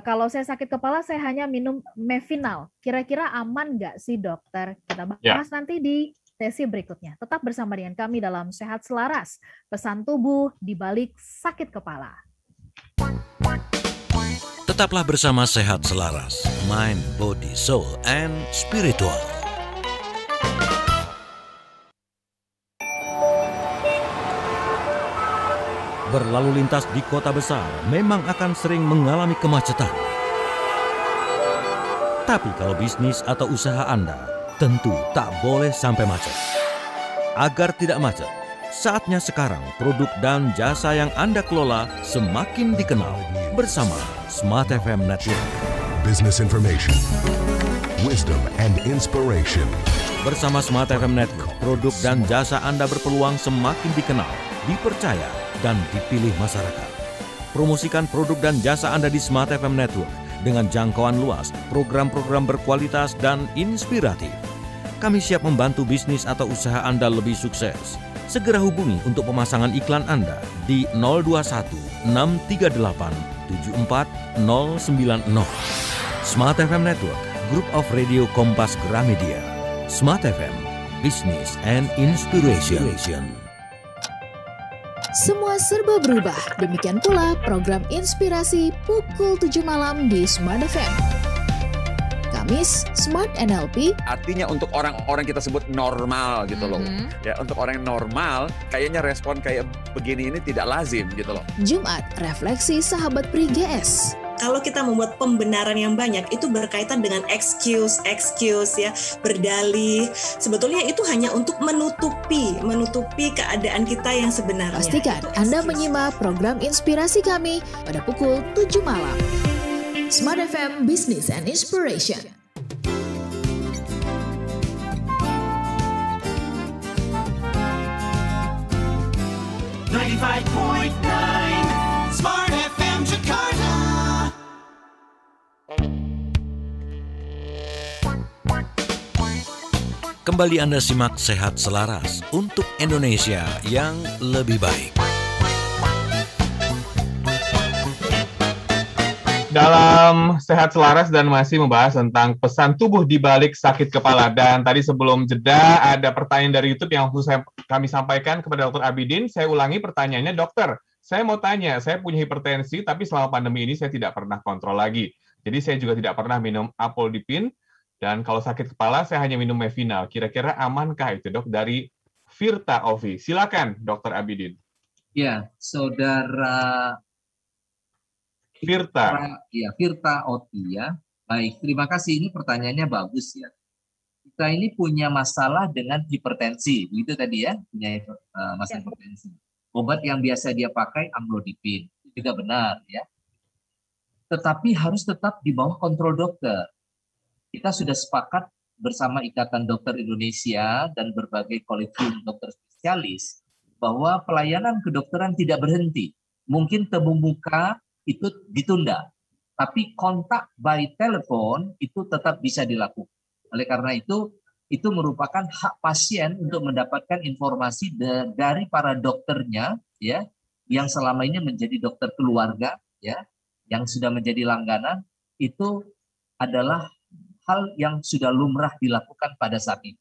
Kalau saya sakit kepala saya hanya minum Mevinal. Kira-kira aman nggak sih, dokter? Kita bahas nanti di sesi berikutnya. Tetap bersama dengan kami dalam Sehat Selaras, pesan tubuh di balik sakit kepala. Tetaplah bersama Sehat Selaras, Mind, Body, Soul, and Spiritual. Berlalu lintas di kota besar memang akan sering mengalami kemacetan. Tapi kalau bisnis atau usaha Anda, tentu tak boleh sampai macet. Agar tidak macet, saatnya sekarang produk dan jasa yang Anda kelola semakin dikenal bersama Smart FM Network. Business information, wisdom, and inspiration. Bersama Smart FM Network, produk dan jasa Anda berpeluang semakin dikenal, dipercaya, dan dipilih masyarakat. Promosikan produk dan jasa Anda di Smart FM Network dengan jangkauan luas, program-program berkualitas dan inspiratif. Kami siap membantu bisnis atau usaha Anda lebih sukses. Segera hubungi untuk pemasangan iklan Anda di 021 638 74090. Smart FM Network, Group of Radio Kompas Gramedia. Smart FM, Business and Inspiration. Semua serba berubah, demikian pula program inspirasi pukul 7 malam di Smart FM. Kamis, Smart NLP. Artinya untuk orang-orang kita sebut normal gitu loh. Ya, untuk orang yang normal, kayaknya respon kayak begini ini tidak lazim gitu loh. Jumat, refleksi sahabat Pri GS. Kalau kita membuat pembenaran yang banyak, itu berkaitan dengan excuse ya, berdalih. Sebetulnya itu hanya untuk menutupi keadaan kita yang sebenarnya. Pastikan Anda menyimak program inspirasi kami pada pukul 7 malam. Smart FM Business and Inspiration. Smart FM Jakarta. Kembali Anda simak Sehat Selaras untuk Indonesia yang lebih baik. Dalam Sehat Selaras dan masih membahas tentang pesan tubuh di balik sakit kepala. Dan tadi sebelum jeda ada pertanyaan dari YouTube yang kami sampaikan kepada Dr. Abidin. Saya ulangi pertanyaannya, dokter. Saya mau tanya, saya punya hipertensi tapi selama pandemi ini saya tidak pernah kontrol lagi. Jadi saya juga tidak pernah minum Apodipin. Dan kalau sakit kepala, saya hanya minum Mevinal. Kira-kira amankah itu, dok? Dari Firta Ovi. Silakan, Dr. Abidin. Ya, saudara Firta. Ya, Firta Ovi ya. Baik, terima kasih. Ini pertanyaannya bagus ya. Kita ini punya masalah dengan hipertensi. Begitu tadi ya, punya masalah hipertensi. Obat yang biasa dia pakai Amlodipin. Itu juga benar ya. Tetapi harus tetap di bawah kontrol dokter. Kita sudah sepakat bersama Ikatan Dokter Indonesia dan berbagai kolegium dokter spesialis bahwa pelayanan kedokteran tidak berhenti. Mungkin temu muka itu ditunda, tapi kontak by telepon itu tetap bisa dilakukan. Oleh karena itu merupakan hak pasien untuk mendapatkan informasi dari para dokternya, ya, yang selama ini menjadi dokter keluarga, ya, yang sudah menjadi langganan. Itu adalah hal yang sudah lumrah dilakukan pada saat ini.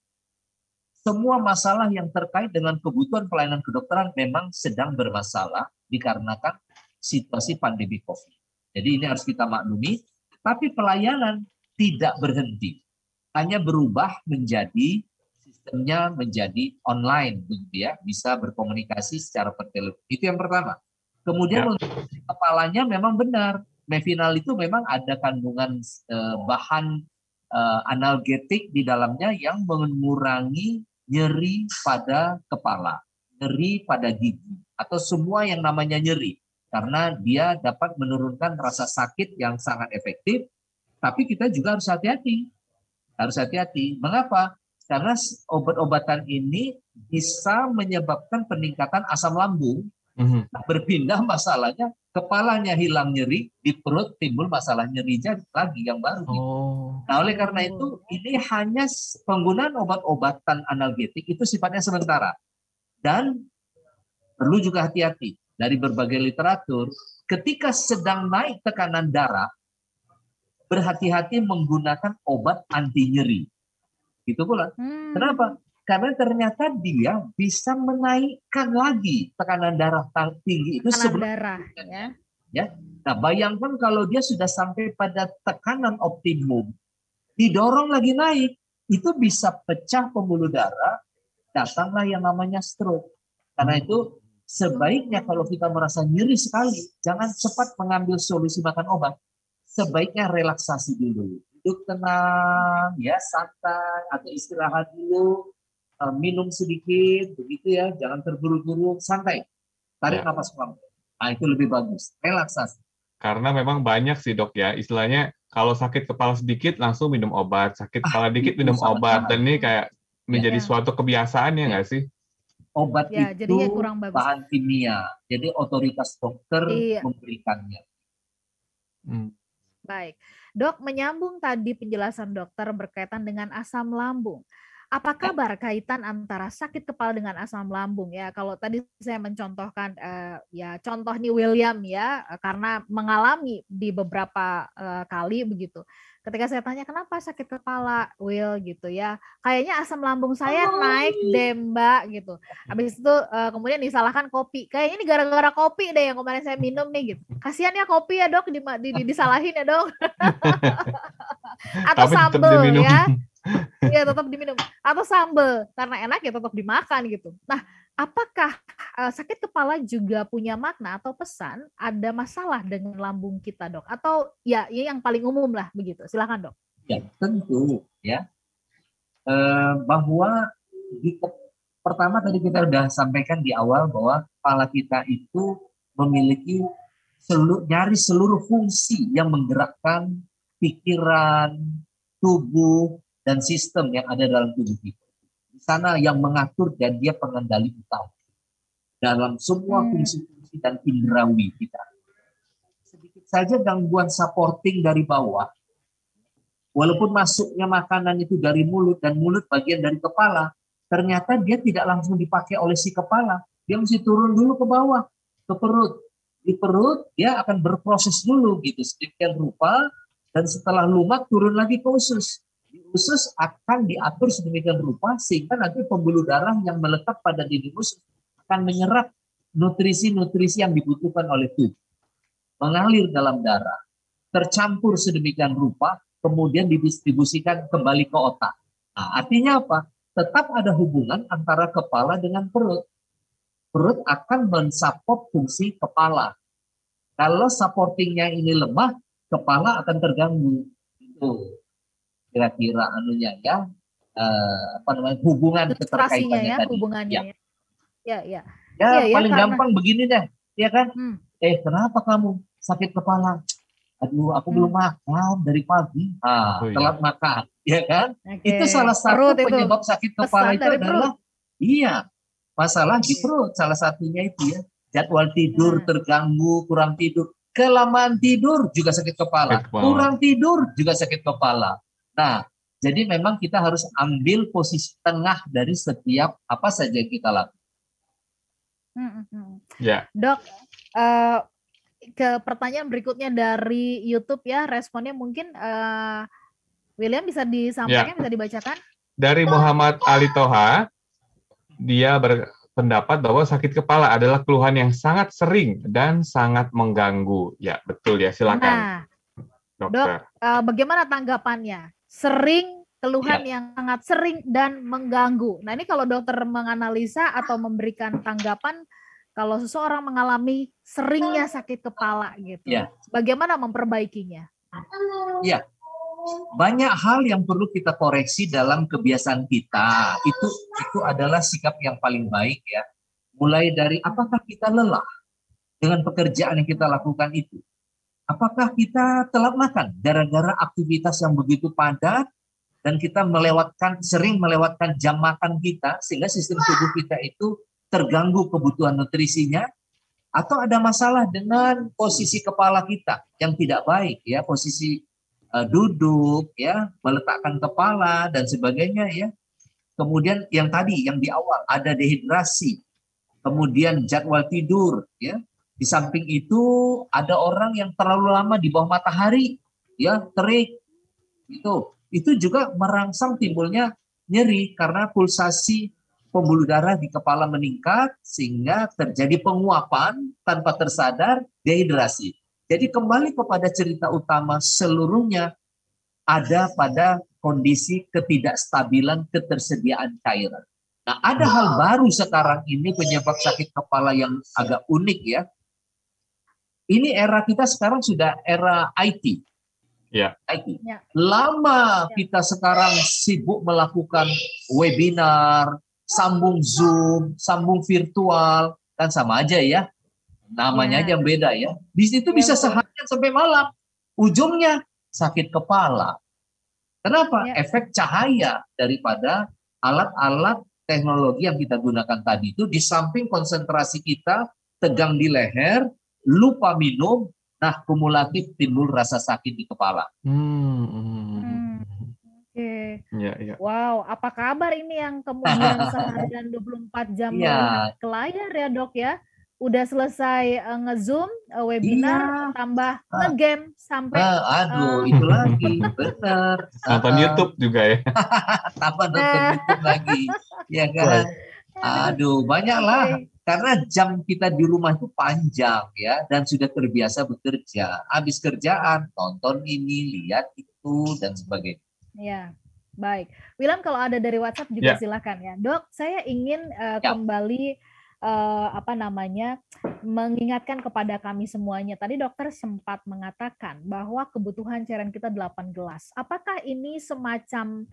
Semua masalah yang terkait dengan kebutuhan pelayanan kedokteran memang sedang bermasalah dikarenakan situasi pandemi COVID. Jadi ini harus kita maklumi, tapi pelayanan tidak berhenti. Hanya berubah menjadi sistemnya menjadi online, begitu ya, bisa berkomunikasi secara pertelepon. Itu yang pertama. Kemudian untuk kepalanya memang benar, Mevinal itu memang ada kandungan bahan analgetik di dalamnya yang mengurangi nyeri pada kepala, nyeri pada gigi, atau semua yang namanya nyeri. Karena dia dapat menurunkan rasa sakit yang sangat efektif, tapi kita juga harus hati-hati. Harus hati-hati. Mengapa? Karena obat-obatan ini bisa menyebabkan peningkatan asam lambung. Berpindah masalahnya, kepalanya hilang nyeri, di perut timbul masalah nyeri lagi yang baru. Nah, oleh karena itu ini hanya penggunaan obat-obatan analgetik itu sifatnya sementara. Dan perlu juga hati-hati dari berbagai literatur, ketika sedang naik tekanan darah, berhati-hati menggunakan obat anti nyeri. Gitu pula. Kenapa? Karena ternyata dia bisa menaikkan lagi tekanan darah tinggi itu Tekanan darah, ya. Ya. Nah, bayangkan kalau dia sudah sampai pada tekanan optimum, didorong lagi naik, itu bisa pecah pembuluh darah, datanglah yang namanya stroke. Karena itu sebaiknya kalau kita merasa nyeri sekali, jangan cepat mengambil solusi makan obat. Sebaiknya relaksasi dulu. Duduk tenang, ya santai, atau istirahat dulu, minum sedikit, begitu ya, jangan terburu-buru, santai. Tarik nafas pelan. Nah, itu lebih bagus, relaksasi. Karena memang banyak sih dok ya, istilahnya kalau sakit kepala sedikit langsung minum obat, sakit kepala dikit minum obat, dan ini kayak menjadi suatu kebiasaan ya nggak sih? Obat Ya, itu jadinya kurang bagus. bahan kimia, jadi otoritas dokter memberikannya. Baik, dok, menyambung tadi penjelasan dokter berkaitan dengan asam lambung. Apa kabar kaitan antara sakit kepala dengan asam lambung ya? Kalau tadi saya mencontohkan ya contoh nih William ya, karena mengalami di beberapa kali begitu. Ketika saya tanya kenapa sakit kepala Will gitu ya, kayaknya asam lambung saya naik deh Mbak gitu. Habis itu kemudian disalahkan kopi. Kayaknya ini gara-gara kopi deh yang kemarin saya minum nih gitu. Kasihan ya kopi ya dok, disalahin ya dok. Atau sambel ya. Iya tetap diminum. Atau sambel karena enak ya tetap dimakan gitu. Nah, apakah sakit kepala juga punya makna atau pesan ada masalah dengan lambung kita dok? Atau ya yang paling umum lah begitu. Silakan dok. Ya tentu ya. Bahwa pertama tadi kita sudah sampaikan di awal bahwa kepala kita itu memiliki nyaris seluruh fungsi yang menggerakkan pikiran, tubuh, dan sistem yang ada dalam tubuh kita. Di sana yang mengatur dan dia pengendali utama dalam semua fungsi-fungsi dan indrawi kita. Sedikit saja gangguan supporting dari bawah, walaupun masuknya makanan itu dari mulut dan mulut bagian dari kepala, ternyata dia tidak langsung dipakai oleh si kepala. Dia mesti turun dulu ke bawah, ke perut. Di perut dia akan berproses dulu gitu sedemikian rupa, dan setelah lumak turun lagi ke usus. Usus akan diatur sedemikian rupa sehingga nanti pembuluh darah yang melekat pada dinding usus akan menyerap nutrisi-nutrisi yang dibutuhkan oleh tubuh. Mengalir dalam darah, tercampur sedemikian rupa, kemudian didistribusikan kembali ke otak. Nah, artinya apa? Tetap ada hubungan antara kepala dengan perut. Perut akan mensupport fungsi kepala. Kalau supportingnya ini lemah, kepala akan terganggu. Itu kira-kira anunya ya, hubungan keterkaitannya ya, tadi. Hubungannya Ya, paling gampang begini deh, ya kan? Kenapa kamu sakit kepala? Aduh, aku belum makan dari pagi. Telat makan, ya kan? Itu salah satu penyebab sakit kepala itu adalah masalah di perut. Salah satunya itu ya, jadwal tidur terganggu, kurang tidur. Kelamaan tidur juga sakit kepala. Kurang tidur juga sakit kepala. Nah, jadi memang kita harus ambil posisi tengah dari setiap apa saja yang kita lakukan. Ya. Dok, ke pertanyaan berikutnya dari YouTube ya, responnya mungkin William bisa disampaikan, bisa dibacakan? Dari Muhammad Ali Toha, dia berpendapat bahwa sakit kepala adalah keluhan yang sangat sering dan sangat mengganggu. Ya, betul ya, silakan. Nah, dokter. Dok, bagaimana tanggapannya? Sering, keluhan yang sangat sering dan mengganggu. Nah, ini kalau dokter menganalisa atau memberikan tanggapan kalau seseorang mengalami seringnya sakit kepala gitu. Bagaimana memperbaikinya? Ya. Banyak hal yang perlu kita koreksi dalam kebiasaan kita. Itu adalah sikap yang paling baik ya. Mulai dari apakah kita lelah dengan pekerjaan yang kita lakukan itu? Apakah kita telat makan gara-gara aktivitas yang begitu padat dan kita sering melewatkan jam makan kita sehingga sistem tubuh kita itu terganggu kebutuhan nutrisinya? Atau ada masalah dengan posisi kepala kita yang tidak baik ya, posisi duduk ya, meletakkan kepala dan sebagainya ya. Kemudian yang tadi yang di awal ada dehidrasi, kemudian jadwal tidur ya. Di samping itu ada orang yang terlalu lama di bawah matahari, ya terik, itu juga merangsang timbulnya nyeri karena pulsasi pembuluh darah di kepala meningkat sehingga terjadi penguapan tanpa tersadar, dehidrasi. Jadi kembali kepada cerita utama, seluruhnya ada pada kondisi ketidakstabilan ketersediaan cairan. Nah, ada hal baru sekarang ini penyebab sakit kepala yang agak unik ya. Ini era kita sekarang sudah era IT. Ya. IT. Lama kita sekarang sibuk melakukan webinar, sambung Zoom, sambung virtual, kan sama aja ya. Namanya aja yang beda ya. Di situ bisa seharian sampai malam. Ujungnya sakit kepala. Kenapa? Efek cahaya daripada alat-alat teknologi yang kita gunakan tadi itu, di samping konsentrasi kita tegang di leher, lupa minum, nah kumulatif timbul rasa sakit di kepala. Oke. Ya. Wow, apa kabar ini yang kemudian seharian 24 jam melihat ke layar ya dok ya? Udah selesai nge-zoom, webinar, tambah nge-game sampai itu lagi, benar. Nonton YouTube juga ya. Tambah nonton YouTube lagi, ya kan? Aduh, banyaklah. Karena jam kita di rumah itu panjang ya, dan sudah terbiasa bekerja. Habis kerjaan, nonton ini, lihat itu, dan sebagainya. Ya, baik. William, kalau ada dari WhatsApp juga silakan ya. Dok, saya ingin kembali mengingatkan kepada kami semuanya. Tadi dokter sempat mengatakan bahwa kebutuhan cairan kita 8 gelas. Apakah ini semacam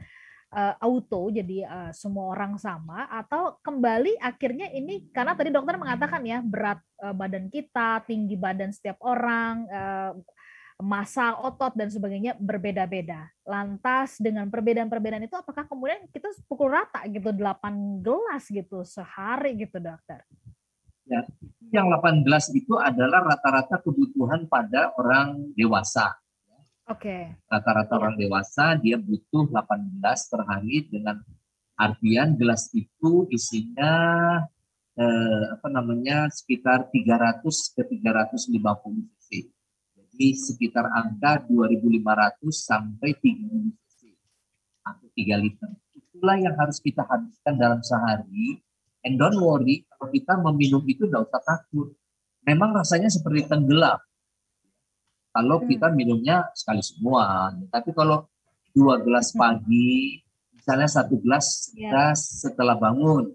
auto, jadi semua orang sama, atau kembali akhirnya ini karena tadi dokter mengatakan ya berat badan kita, tinggi badan setiap orang, massa otot dan sebagainya berbeda-beda. Lantas dengan perbedaan-perbedaan itu apakah kemudian kita pukul rata gitu 8 gelas gitu sehari gitu dokter? Ya, yang 8 gelas itu adalah rata-rata kebutuhan pada orang dewasa. Oke. Rata-rata orang dewasa dia butuh 8 gelas per hari, dengan artian gelas itu isinya sekitar 300 ke 350 cc. Jadi sekitar angka 2.500 sampai 3.000 cc atau 3 liter. Itulah yang harus kita habiskan dalam sehari. And don't worry, kalau kita meminum itu tidak usah takut. Memang rasanya seperti tenggelam. Kalau kita minumnya sekali semua. Tapi kalau 2 gelas pagi, misalnya 1 gelas setelah bangun,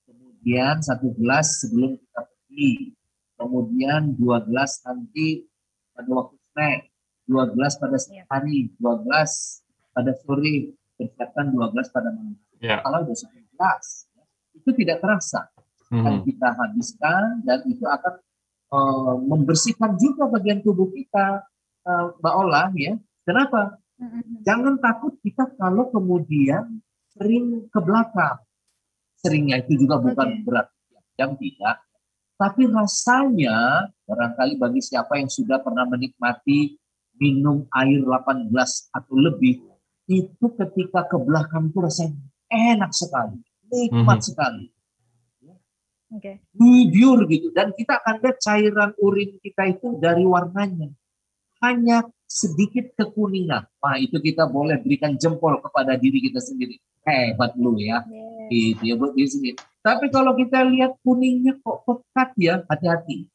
kemudian 1 gelas sebelum kita pergi, kemudian 2 gelas nanti pada waktu snack, 2 gelas pada siang hari, 2 gelas pada sore, persiapkan 2 gelas pada malam. Kalau sudah 10 gelas, itu tidak terasa. Akan kita habiskan, dan itu akan membersihkan juga bagian tubuh kita, Mbak Ola ya. Kenapa? Jangan takut kita kalau kemudian sering ke belakang. Seringnya itu juga bukan berat yang tidak, tapi rasanya barangkali bagi siapa yang sudah pernah menikmati minum air 18 gelas atau lebih, itu ketika ke belakang itu rasanya enak sekali, nikmat sekali. Biur gitu, dan kita akan lihat cairan urin kita itu dari warnanya hanya sedikit kekuningan. Nah, itu kita boleh berikan jempol kepada diri kita sendiri. Hebat lu ya. Gitu ya buat diri sendiri. Tapi kalau kita lihat kuningnya kok pekat ya, hati-hati.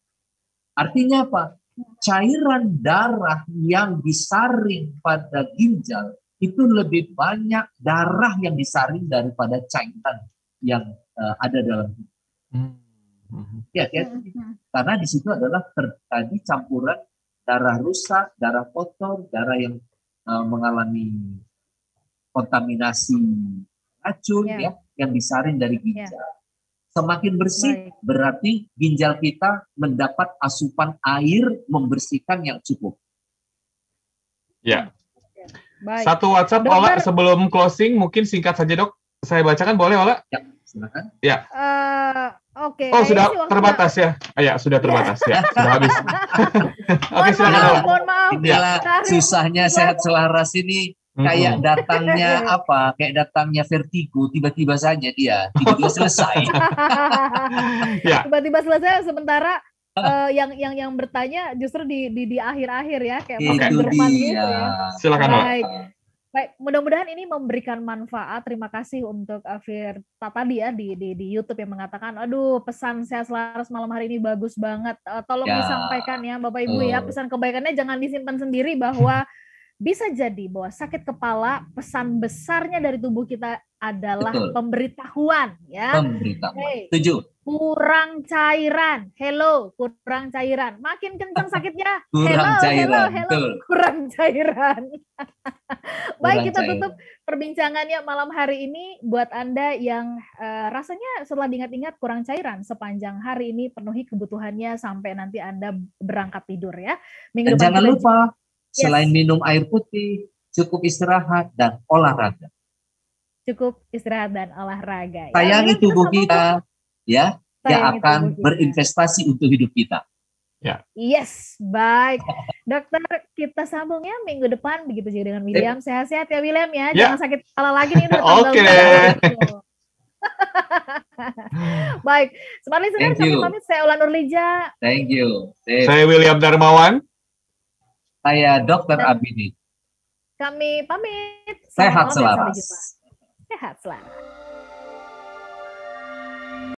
Artinya apa? Cairan darah yang disaring pada ginjal itu lebih banyak darah yang disaring daripada cairan yang ada dalam tubuh. Ya, karena di situ adalah terjadi campuran darah rusak, darah kotor, darah yang mengalami kontaminasi racun yang disaring dari ginjal. Semakin bersih berarti ginjal kita mendapat asupan air membersihkan yang cukup. Ya. Satu WhatsApp Ola sebelum closing, mungkin singkat saja dok. Saya bacakan boleh Ola? Ya, silakan. Ya. Oke. Oh, sudah terbatas ya? Ya, sudah terbatas ya. Sudah habis. Oke, silakan. Mohon maaf. Inilah susahnya sehat selaras ini, kayak datangnya apa? Kayak datangnya vertigo, tiba-tiba saja dia tiba-tiba selesai. Tiba-tiba selesai, sementara yang bertanya justru di akhir-akhir ya, kayak itu depan gitu ya. Silakan. Baik. Baik, mudah-mudahan ini memberikan manfaat. Terima kasih untuk Firta tadi ya di YouTube yang mengatakan, aduh pesan sehat selaras malam hari ini bagus banget. Tolong disampaikan ya Bapak Ibu ya, pesan kebaikannya jangan disimpan sendiri, bahwa bisa jadi bahwa sakit kepala pesan besarnya dari tubuh kita adalah pemberitahuan ya. Pemberitahuan. Setuju. Kurang cairan. Hello, kurang cairan. Makin kencang sakitnya. Kurang cairan. Kurang cairan. Baik, kita tutup perbincangannya malam hari ini. Buat Anda yang rasanya setelah diingat-ingat kurang cairan sepanjang hari ini, penuhi kebutuhannya sampai nanti Anda berangkat tidur ya. Dan jangan lupa, selain minum air putih, cukup istirahat dan olahraga. Cukup istirahat dan olahraga. Sayangi tubuh kita, ya, yang akan berinvestasi untuk hidup kita. Ya. Yes, baik. Dokter, kita sambung ya minggu depan, begitu juga dengan William. Sehat-sehat ya William ya, jangan sakit kepala lagi nih. Oke. Baik, Smart Listener, sampai pamit. Saya Ulan Nurlija. Thank you. Saya William Darmawan. Saya Dr. Abidi. Kami pamit. Sehat selaras. Sehat selaras.